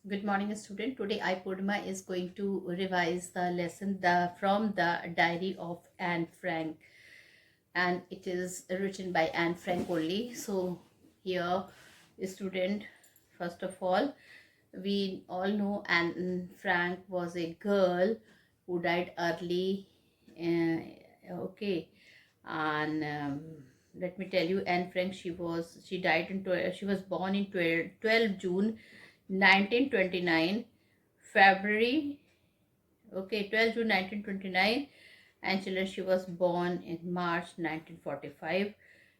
Good morning, student. Today, I Purnima is going to revise the lesson from the Diary of Anne Frank, and it is written by Anne Frank only. So, here, student, first of all, we all know Anne Frank was a girl who died early. Okay, and let me tell you, Anne Frank, she died in she was born in 12 June 1929, February, okay, 12 June 1929, and children, she was born in March 1945.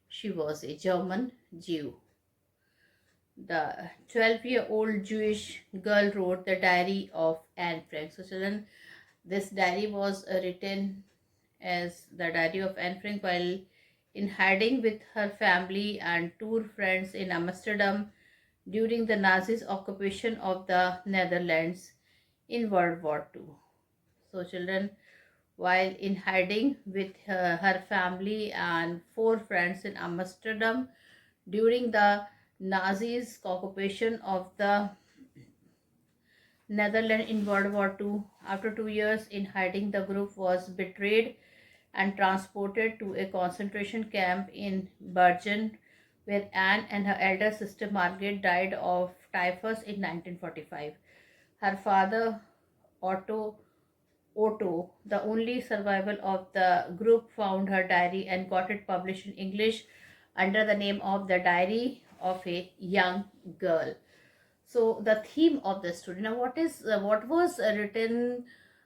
She was a German Jew. The 12-year-old Jewish girl wrote the diary of Anne Frank. So, children, this diary was written as the diary of Anne Frank while in hiding with her family and tour friends in Amsterdam during the Nazis' occupation of the Netherlands in World War II. So, children, while in hiding with her family and four friends in Amsterdam during the Nazis' occupation of the Netherlands in World War II. After 2 years in hiding, the group was betrayed and transported to a concentration camp in Bergen, where Anne and her elder sister Margaret died of typhus in 1945. Her father, Otto, the only survival of the group, found her diary and got it published in English under the name of The Diary of a Young Girl. So the theme of the story, now what was written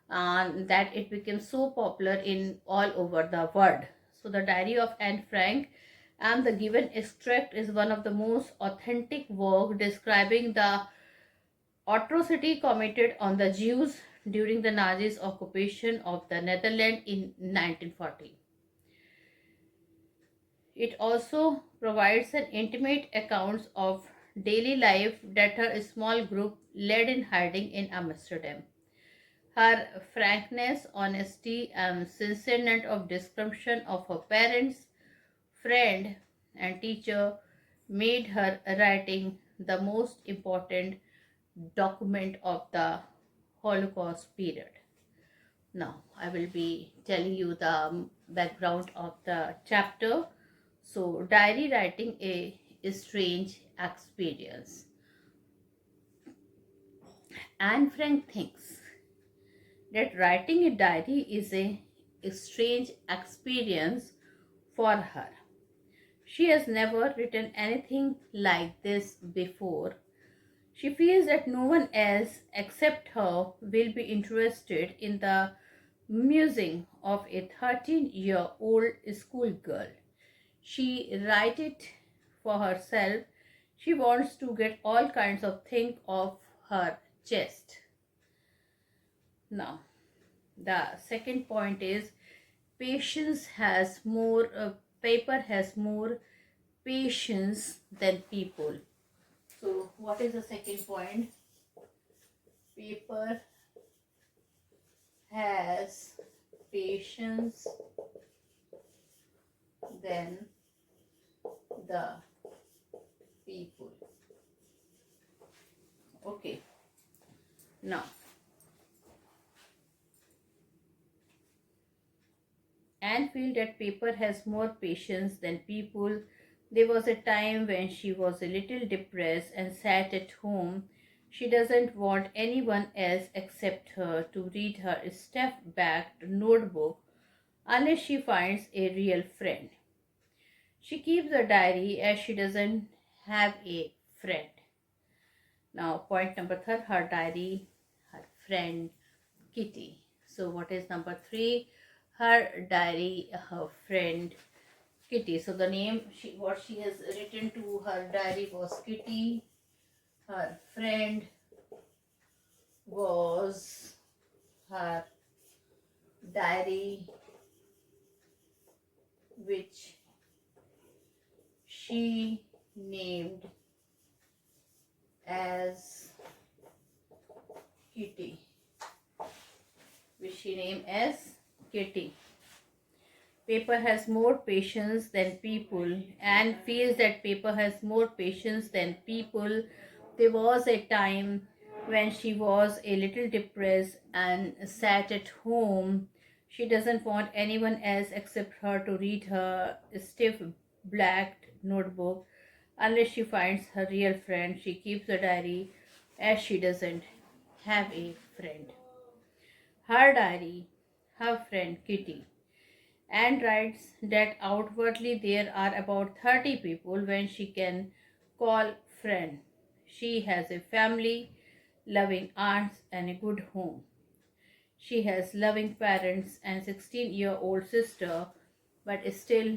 that it became so popular in all over the world. So the Diary of Anne Frank, and the given extract is one of the most authentic work describing the atrocity committed on the Jews during the Nazis occupation of the Netherlands in 1940. It also provides an intimate account of daily life that her small group led in hiding in Amsterdam. Her frankness, honesty, and sincerity of description of her parents, friend, and teacher made her writing the most important document of the Holocaust period. Now, I will be telling you the background of the chapter. So, diary writing a strange experience. Anne Frank thinks that writing a diary is a strange experience for her. She has never written anything like this before. She feels that no one else except her will be interested in the musing of a 13-year-old schoolgirl. She writes it for herself. She wants to get all kinds of things off her chest. Now, the second point is patience has more, paper has more patience than people. So, what is the second point? Paper has patience than the people. Okay, now Anne feel that paper has more patience than people. There was a time when she was a little depressed and sat at home. She doesn't want anyone else except her to read her stuff-backed notebook unless she finds a real friend. She keeps a diary as she doesn't have a friend. Now, point number third, her diary, her friend Kitty. So, what is number three? Her diary, her friend Kitty. So, the name what she has written to her diary was Kitty. Her friend was her diary, which she named as Kitty. Which she named as Kitty. Paper has more patience than people, and feels that paper has more patience than people. There was a time when she was a little depressed and sat at home. She doesn't want anyone else except her to read her stiff black notebook unless she finds her real friend. She keeps a diary as she doesn't have a friend. Her diary, her friend Kitty, and writes that outwardly there are about 30 people when she can call friend. She has a family, loving aunts, and a good home. She has loving parents and 16-year-old sister, but still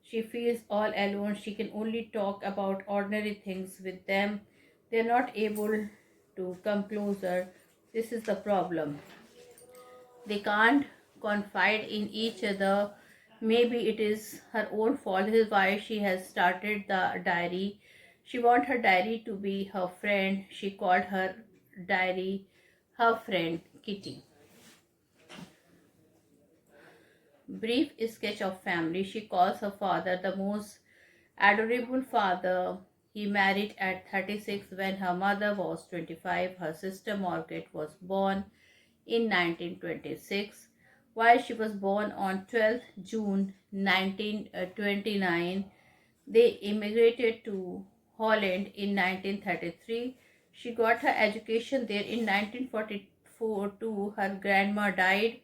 she feels all alone. She can only talk about ordinary things with them. They are not able to come closer. This is the problem. They can't confide in each other. Maybe it is her own fault. This is why she has started the diary. She wants her diary to be her friend. She called her diary her friend Kitty. Brief sketch of family. She calls her father the most adorable father. He married at 36 when her mother was 25. Her sister Margaret was born in 1926. While she was born on 12th June 1929, they immigrated to Holland in 1933. She got her education there in 1944 too. Her grandma died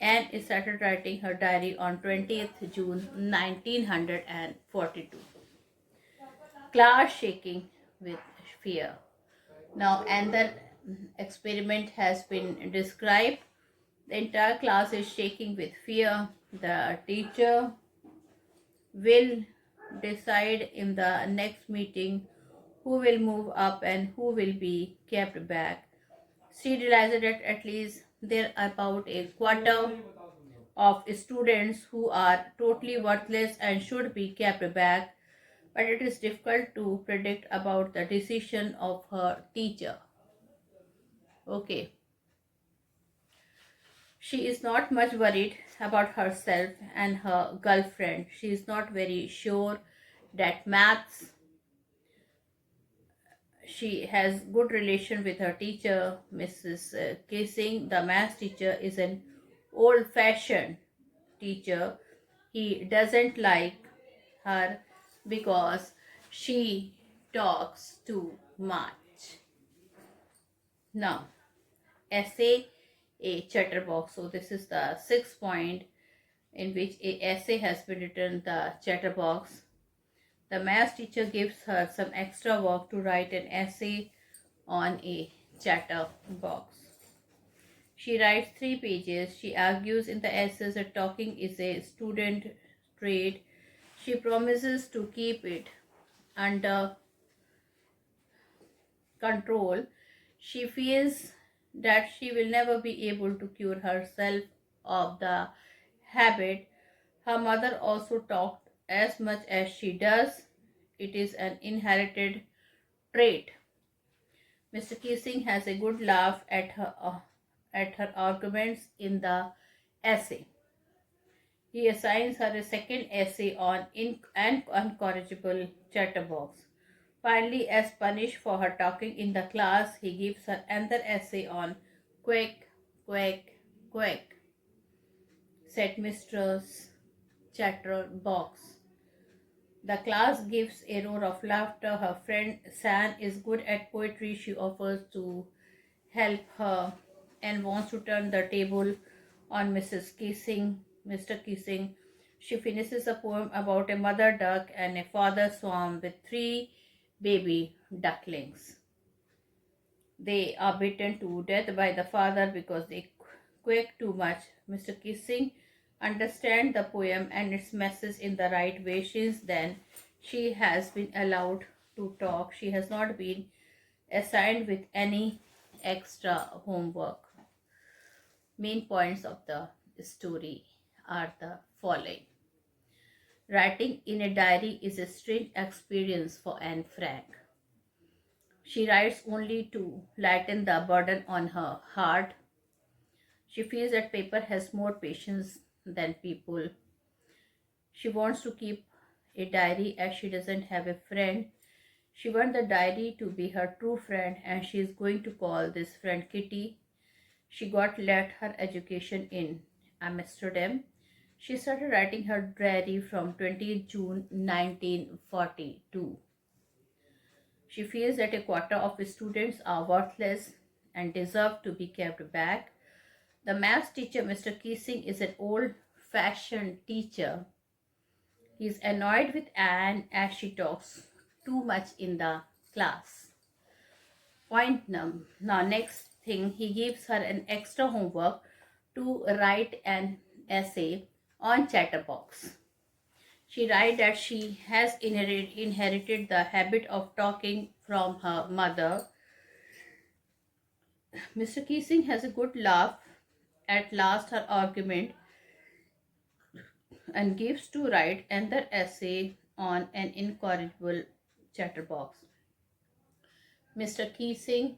and started writing her diary on 20th June 1942. Class shaking with fear. Now, and the experiment has been described. The entire class is shaking with fear. The teacher will decide in the next meeting who will move up and who will be kept back. She realized that at least there are about a quarter of students who are totally worthless and should be kept back, but it is difficult to predict about the decision of her teacher. Okay, she is not much worried about herself and her girlfriend. She is not very sure that maths. She has good relation with her teacher, Mrs. Kissing. The math teacher is an old-fashioned teacher. He doesn't like her because she talks too much. Now, essay a chatterbox. So this is the sixth point in which a essay has been written, the chatterbox. The math teacher gives her some extra work to write an essay on a chatterbox. She writes 3 pages. She argues in the essay that talking is a student trait. She promises to keep it under control. She feels that she will never be able to cure herself of the habit. Her mother also talked as much as she does. It is an inherited trait. Mr. Kissing has a good laugh at her arguments in the essay. He assigns her a second essay on an incorrigible chatterbox. Finally, as punish for her talking in the class, he gives her another essay on quack, quack, quack, said Mistress Chatterbox. The class gives a roar of laughter. Her friend San is good at poetry. She offers to help her and wants to turn the table on Mr. Kissing. She finishes a poem about a mother duck and a father swan with 3 baby ducklings. They are beaten to death by the father because they quake too much. Mr. Kissing understands the poem and its message in the right way. Since then, she has been allowed to talk. She has not been assigned with any extra homework. Main points of the story are the following. Writing in a diary is a strange experience for Anne Frank. She writes only to lighten the burden on her heart. She feels that paper has more patience than people. She wants to keep a diary as she doesn't have a friend. She wants the diary to be her true friend and she is going to call this friend Kitty. She got let her education in Amsterdam. She started writing her diary from 20th June 1942. She feels that a quarter of students are worthless and deserve to be kept back. The maths teacher, Mr. Keesing, is an old-fashioned teacher. He is annoyed with Anne as she talks too much in the class. Now next thing, he gives her an extra homework to write an essay on Chatterbox. She writes that she has inherited the habit of talking from her mother. Mr. Keesing has a good laugh at last her argument and gives to write another essay on an incorrigible chatterbox. Mr. Keesing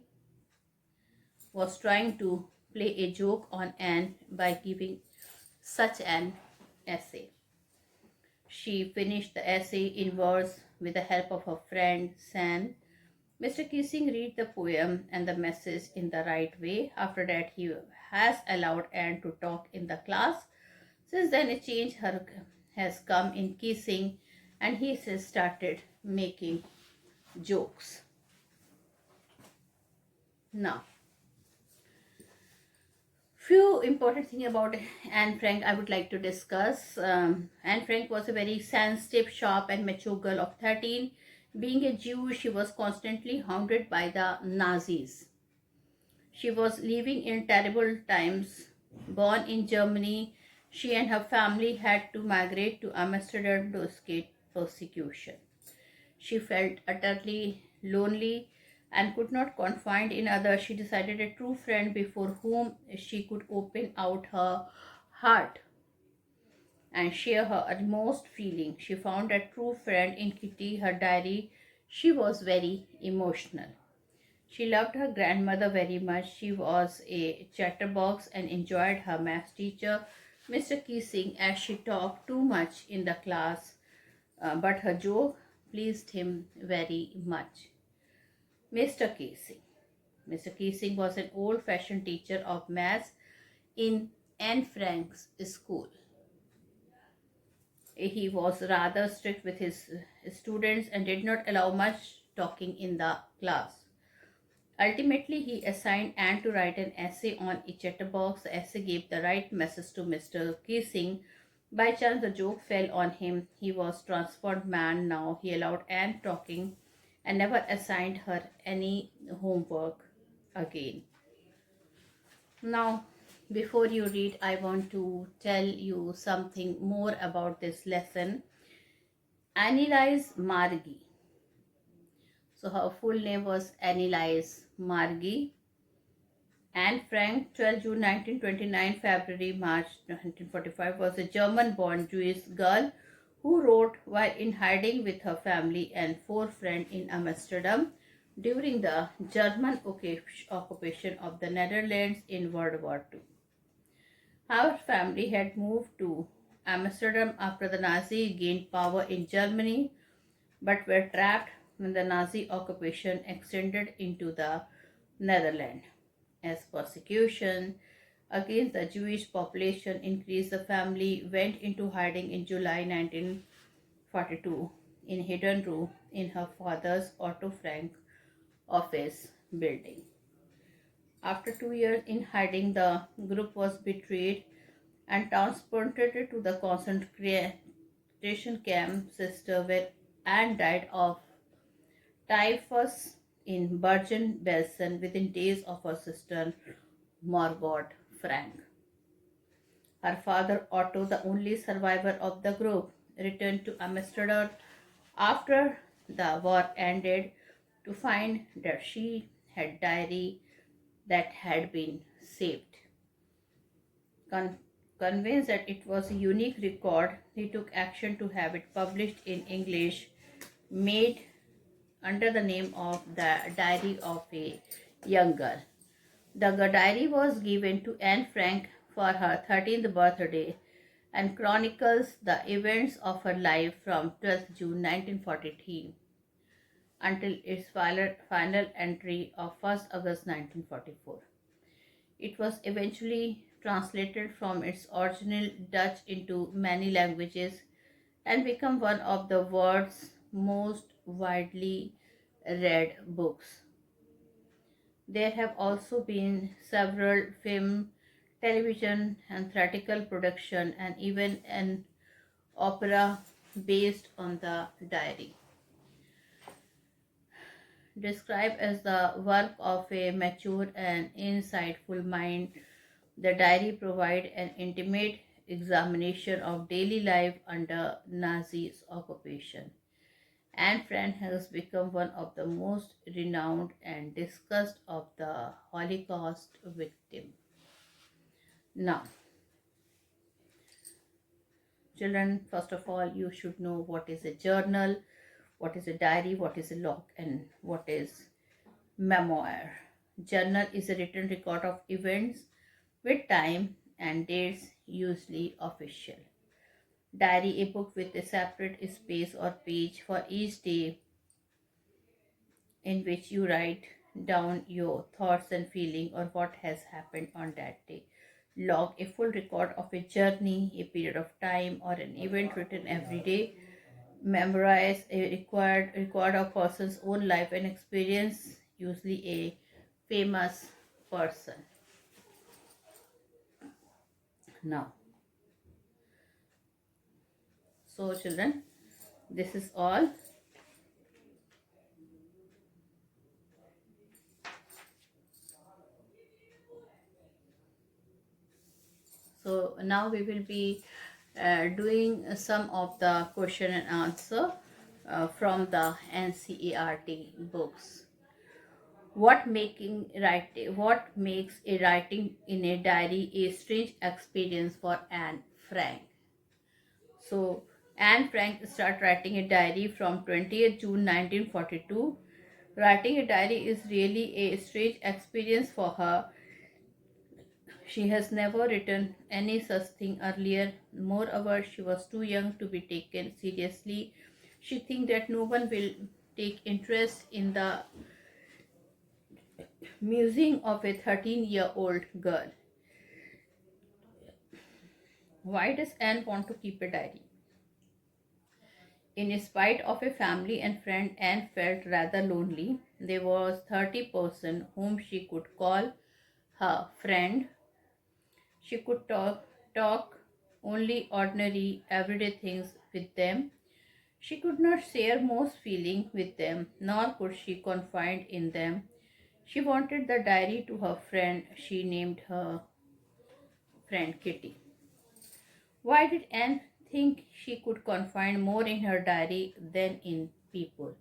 was trying to play a joke on Anne by giving such an essay. She finished the essay in verse with the help of her friend Sam. Mr. Keesing read the poem and the message in the right way. After that, he has allowed Anne to talk in the class. Since then, a change has come in Keesing and he has started making jokes. Now, few important things about Anne Frank I would like to discuss. Anne Frank was a very sensitive, sharp and mature girl of 13. Being a Jew, she was constantly hounded by the Nazis. She was living in terrible times. Born in Germany, she and her family had to migrate to Amsterdam to escape persecution. She felt utterly lonely and could not confide in others. She decided a true friend before whom she could open out her heart and share her utmost feeling. She found a true friend in Kitty, her diary. She was very emotional. She loved her grandmother very much. She was a chatterbox and enjoyed her math teacher, Mr. Keesing, as she talked too much in the class, but her joke pleased him very much. Mr. Keesing. Mr. Keesing was an old-fashioned teacher of maths in Anne Frank's school. He was rather strict with his students and did not allow much talking in the class. Ultimately, he assigned Anne to write an essay on a chatterbox. The essay gave the right message to Mr. Keesing. By chance, the joke fell on him. He was a transformed man now. He allowed Anne talking and never assigned her any homework again. Now, before you read, I want to tell you something more about this lesson. Anneliese Margy. So her full name was Anneliese Margy. Anne Frank, 12 June 1929, February, March 1945, was a German-born Jewish girl who wrote while in hiding with her family and 4 friends in Amsterdam during the German occupation of the Netherlands in World War II. Her family had moved to Amsterdam after the Nazis gained power in Germany, but were trapped when the Nazi occupation extended into the Netherlands. As persecution against the Jewish population increased, the family went into hiding in July 1942 in hidden room in her father's Otto Frank office building. After 2 years in hiding, the group was betrayed and transported to the concentration camp Sister, where Anne died of typhus in Bergen-Belsen within days of her sister Margot Frank. Her father Otto, the only survivor of the group, returned to Amsterdam after the war ended to find that she had diary that had been saved. Convinced that it was a unique record, he took action to have it published in English, made under the name of the Diary of a Young Girl. The diary was given to Anne Frank for her 13th birthday and chronicles the events of her life from 12th June 1943 until its final entry of 1st August 1944. It was eventually translated from its original Dutch into many languages and become one of the world's most widely read books. There have also been several film, television, and theatrical production, and even an opera based on the diary. Described as the work of a mature and insightful mind, the diary provides an intimate examination of daily life under Nazi's occupation. Anne Frank has become one of the most renowned and discussed of the Holocaust victims. Now, children, first of all, you should know what is a journal, what is a diary, what is a log, and what is memoir. Journal is a written record of events with time and dates, usually official. Diary, a book with a separate space or page for each day in which you write down your thoughts and feeling or what has happened on that day. Log, a full record of a journey, a period of time, or an event written every day. Memorize, a required record of person's own life and experience, usually a famous person. Now, so children, this is all. So now we will be doing some of the question and answer from the NCERT books. What makes a writing in a diary a strange experience for Anne Frank? So Anne Frank started writing a diary from 20th June 1942. Writing a diary is really a strange experience for her. She has never written any such thing earlier. Moreover, she was too young to be taken seriously. She thinks that no one will take interest in the musing of a 13-year-old girl. Why does Anne want to keep a diary? In spite of a family and friend, Anne felt rather lonely. There was 30 person whom she could call her friend. She could talk only ordinary everyday things with them. She could not share most feeling with them, nor could she confide in them. She wanted the diary to her friend. She named her friend Kitty. Why did Anne think she could confide more in her diary than in people?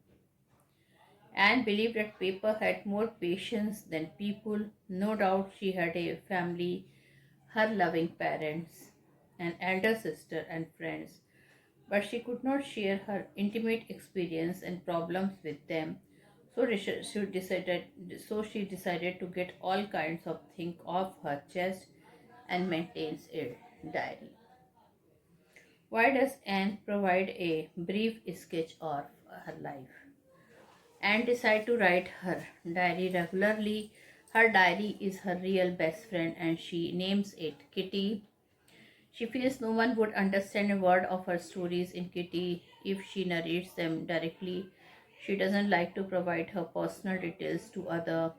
Anne believed that paper had more patience than people. No doubt she had a family, her loving parents, an elder sister, and friends, but she could not share her intimate experience and problems with them. So she decided to get all kinds of things off her chest and maintains a diary. Why does Anne provide a brief sketch of her life? Anne decided to write her diary regularly. Her diary is her real best friend and she names it Kitty. She feels no one would understand a word of her stories in Kitty if she narrates them directly. She doesn't like to provide her personal details to other,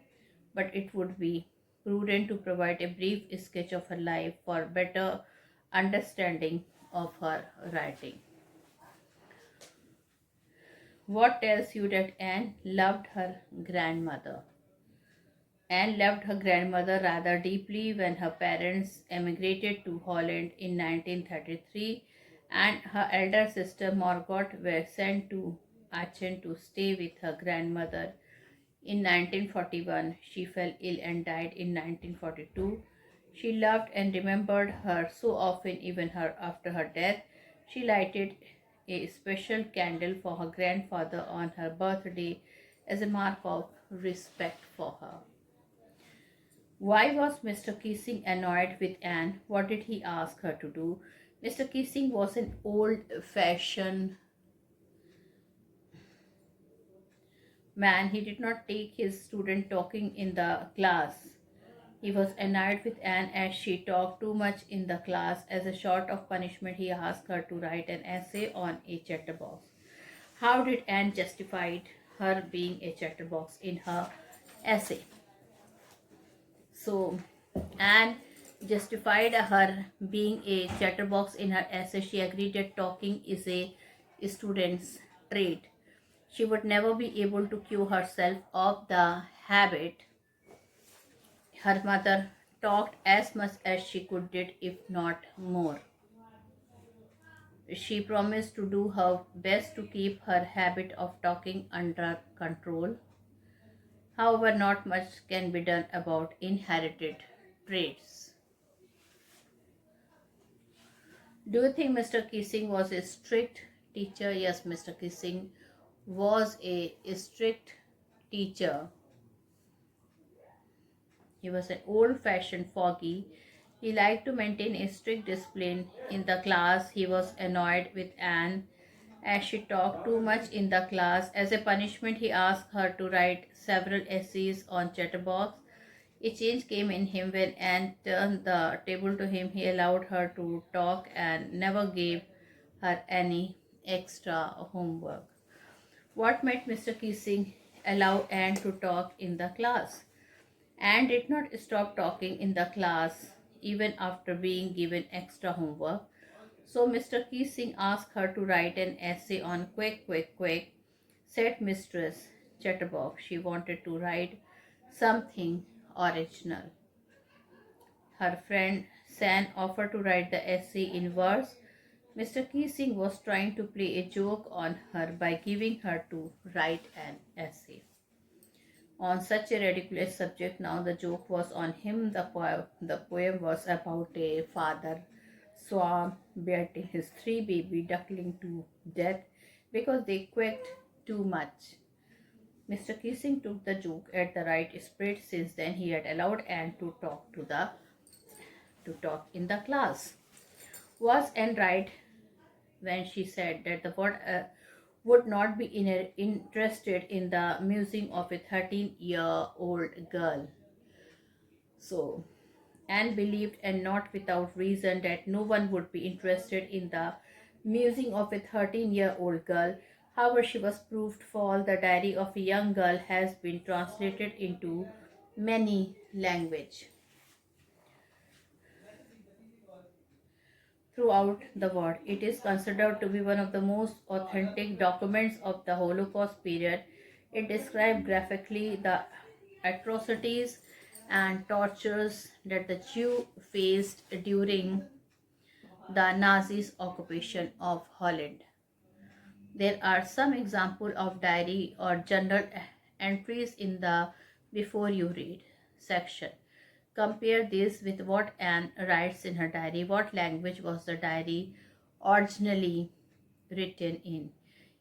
but it would be prudent to provide a brief sketch of her life for better understanding of her writing. What tells you that Anne loved her grandmother? Anne loved her grandmother rather deeply when her parents emigrated to Holland in 1933 and her elder sister Margot were sent to Aachen to stay with her grandmother. In 1941, she fell ill and died in 1942. She loved and remembered her so often, even after her death. She lighted a special candle for her grandfather on her birthday as a mark of respect for her. Why was Mr. Kissing annoyed with Anne? What did he ask her to do? Mr. Kissing was an old fashioned man, he did not take his student talking in the class. He was annoyed with Anne as she talked too much in the class. As a sort of punishment, he asked her to write an essay on a chatterbox. How did Anne justify her being a chatterbox in her essay? So, Anne justified her being a chatterbox in her essay. She agreed that talking is a student's trait. She would never be able to cure herself of the habit. Her mother talked as much as she could did, if not more. She promised to do her best to keep her habit of talking under control. However, not much can be done about inherited traits. Do you think Mr. Kissing was a strict teacher? Yes, Mr. Kissing was a strict teacher. He was an old-fashioned foggy. He liked to maintain a strict discipline in the class. He was annoyed with Anne as she talked too much in the class. As a punishment, he asked her to write several essays on Chatterbox. A change came in him when Anne turned the table to him. He allowed her to talk and never gave her any extra homework. What made Mr. Kissing allow Anne to talk in the class? Anne did not stop talking in the class even after being given extra homework. So Mr. Kissing asked her to write an essay on Quick, Quick, Quick, said Mistress Chatterbox. She wanted to write something original. Her friend San offered to write the essay in verse. Mr. Kissing was trying to play a joke on her by giving her to write an essay on such a ridiculous subject. Now the joke was on him. The poem was about a father swan beating his three baby duckling to death because they quacked too much. Mr. Kissing took the joke at the right spirit. Since then, he had allowed Anne to talk in the class. Was Anne right when she said that the word would not be interested in the musing of a 13-year-old girl? So, Anne believed, and not without reason, that no one would be interested in the musing of a 13-year-old girl. However, she was proved false. The Diary of a Young Girl has been translated into many languages throughout the world. It is considered to be one of the most authentic documents of the Holocaust period. It describes graphically the atrocities and tortures that the Jew faced during the Nazis' occupation of Holland. There are some examples of diary or journal entries in the before you read section. Compare this with what Anne writes in her diary. What language was the diary originally written in?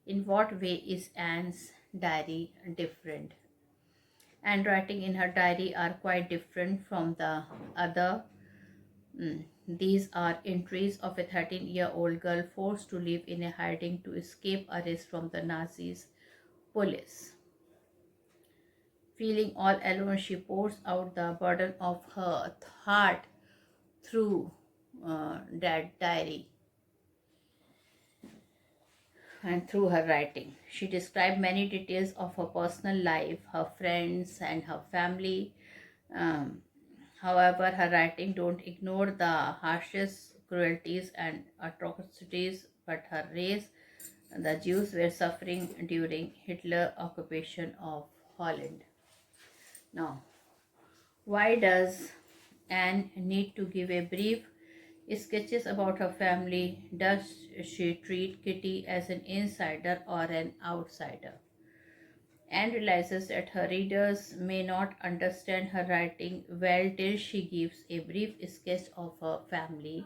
In what way is Anne's diary different? And writing in her diary are quite different from the other. These are entries of a 13-year-old girl forced to live in a hiding to escape arrest from the Nazis police. Feeling all alone, she pours out the burden of her heart through that diary and through her writing. She described many details of her personal life, her friends, and her family. Um, However, her writing don't ignore the harshest cruelties and atrocities, but her race, the Jews, were suffering during Hitler occupation of Holland. Now, why does Anne need to give a brief sketches about her family? Does she treat Kitty as an insider or an outsider? Anne realizes that her readers may not understand her writing well till she gives a brief sketch of her family.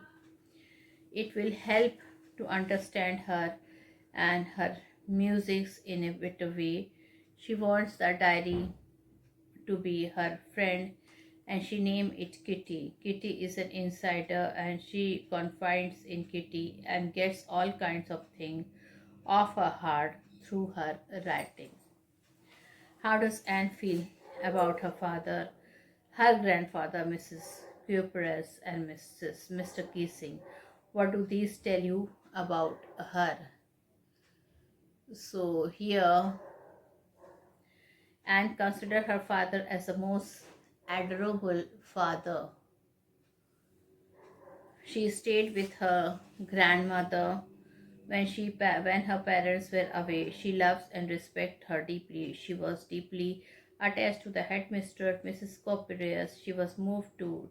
It will help to understand her and her musics in a better way. She wants the diary to be her friend and she named it Kitty. Kitty is an insider and she confides in Kitty and gets all kinds of things off her heart through her writing. How does Anne feel about her father, her grandfather, Mrs. Cuperus, and Mr. Kissing? What do these tell you about her? So here, Anne considered her father as a most adorable father. She stayed with her grandmother when her parents were away. She loves and respects her deeply. She was deeply attached to the headmistress, Mrs. Coperius. She was moved to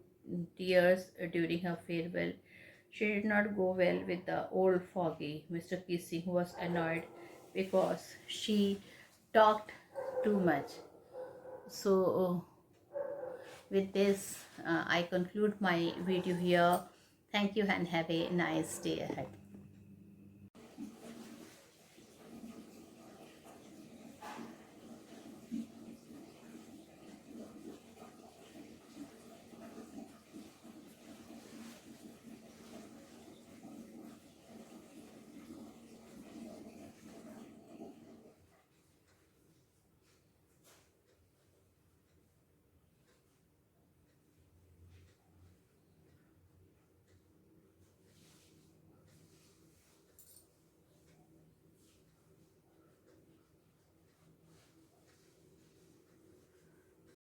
tears during her farewell. She did not go well with the old foggy Mr. Kissing, who was annoyed because she talked too much. So with this, I conclude my video here. Thank you and have a nice day ahead.